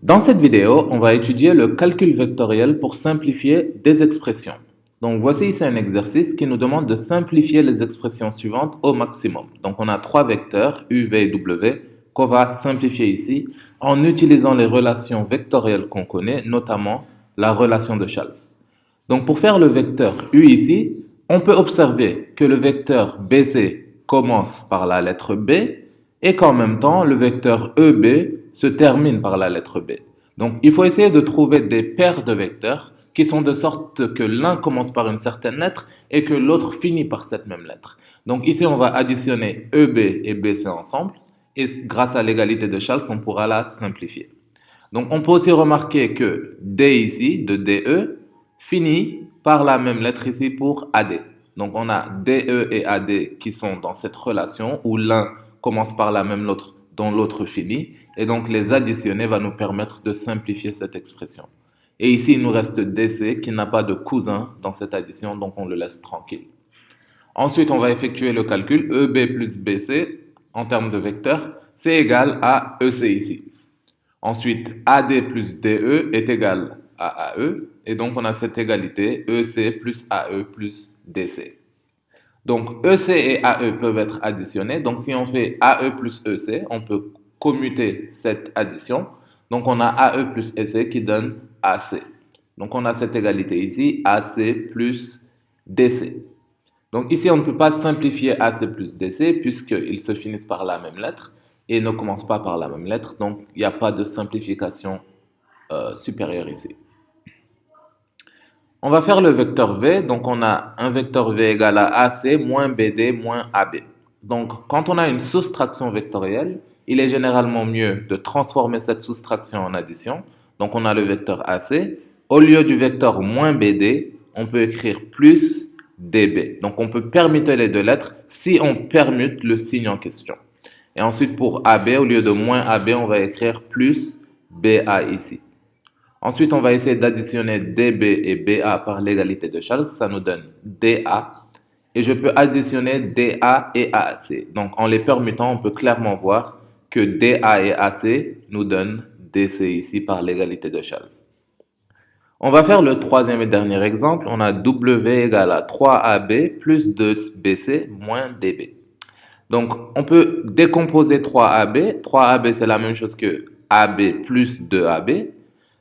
Dans cette vidéo, on va étudier le calcul vectoriel pour simplifier des expressions. Donc voici ici un exercice qui nous demande de simplifier les expressions suivantes au maximum. Donc on a trois vecteurs, u, v et w, qu'on va simplifier ici en utilisant les relations vectorielles qu'on connaît, notamment la relation de Chasles. Donc pour faire le vecteur u ici, on peut observer que le vecteur bc commence par la lettre b et qu'en même temps, le vecteur eb se termine par la lettre b. Donc il faut essayer de trouver des paires de vecteurs qui sont de sorte que l'un commence par une certaine lettre et que l'autre finit par cette même lettre. Donc ici, on va additionner eb et bc ensemble et grâce à l'égalité de Chasles, on pourra la simplifier. Donc on peut aussi remarquer que D ici, de DE, finit par la même lettre ici pour AD. Donc on a DE et AD qui sont dans cette relation où l'un commence par la même lettre dont l'autre finit. Et donc les additionner va nous permettre de simplifier cette expression. Et ici, il nous reste DC qui n'a pas de cousin dans cette addition, donc on le laisse tranquille. Ensuite, on va effectuer le calcul EB plus BC en termes de vecteur, c'est égal à EC ici. Ensuite, AD plus DE est égal à AE, et donc on a cette égalité EC plus AE plus DC. Donc EC et AE peuvent être additionnés, donc si on fait AE plus EC, on peut commuter cette addition, donc on a AE plus EC qui donne AC. Donc on a cette égalité ici, AC plus DC. Donc ici, on ne peut pas simplifier AC plus DC puisqu'ils se finissent par la même lettre et ne commencent pas par la même lettre. Donc il n'y a pas de simplification supérieure ici. On va faire le vecteur V. Donc on a un vecteur V égal à AC moins BD moins AB. Donc quand on a une soustraction vectorielle, il est généralement mieux de transformer cette soustraction en addition. Donc on a le vecteur AC. Au lieu du vecteur moins BD, on peut écrire plus DB. Donc on peut permuter les deux lettres si on permute le signe en question. Et ensuite pour AB, au lieu de moins AB, on va écrire plus BA ici. Ensuite, on va essayer d'additionner DB et BA par l'égalité de Chasles. Ça nous donne DA. Et je peux additionner DA et AC. Donc en les permutant, on peut clairement voir que DA et AC nous donnent DC ici par l'égalité de Chasles. On va faire le troisième et dernier exemple. On a W égale à 3AB plus 2BC moins DB. Donc, on peut décomposer 3AB. 3AB, c'est la même chose que AB plus 2AB.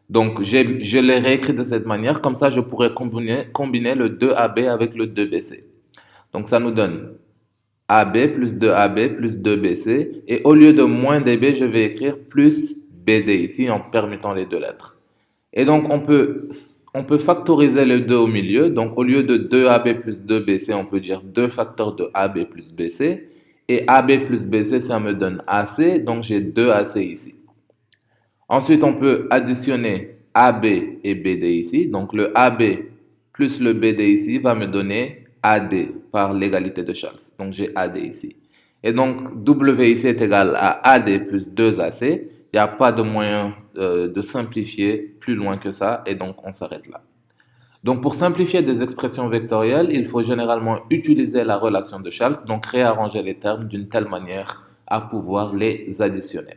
Donc, je l'ai réécrit de cette manière. Comme ça, je pourrais combiner le 2AB avec le 2BC. Donc, ça nous donne AB plus 2AB plus 2BC. Et au lieu de moins DB, je vais écrire plus BD ici en permutant les deux lettres. Et donc, on peut factoriser le 2 au milieu. Donc, au lieu de 2AB plus 2BC, on peut dire 2 facteurs de AB plus BC. Et AB plus BC, ça me donne AC. Donc, j'ai 2 AC ici. Ensuite, on peut additionner AB et BD ici. Donc, le AB plus le BD ici va me donner AD par l'égalité de Chasles. Donc, j'ai AD ici. Et donc, W ici est égal à AD plus 2AC. Il n'y a pas de moyen de simplifier plus loin que ça. Et donc, on s'arrête là. Donc, pour simplifier des expressions vectorielles, il faut généralement utiliser la relation de Chasles. Donc, réarranger les termes d'une telle manière à pouvoir les additionner.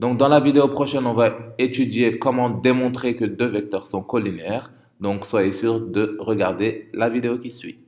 Donc, dans la vidéo prochaine, on va étudier comment démontrer que deux vecteurs sont collinéaires. Donc, soyez sûr de regarder la vidéo qui suit.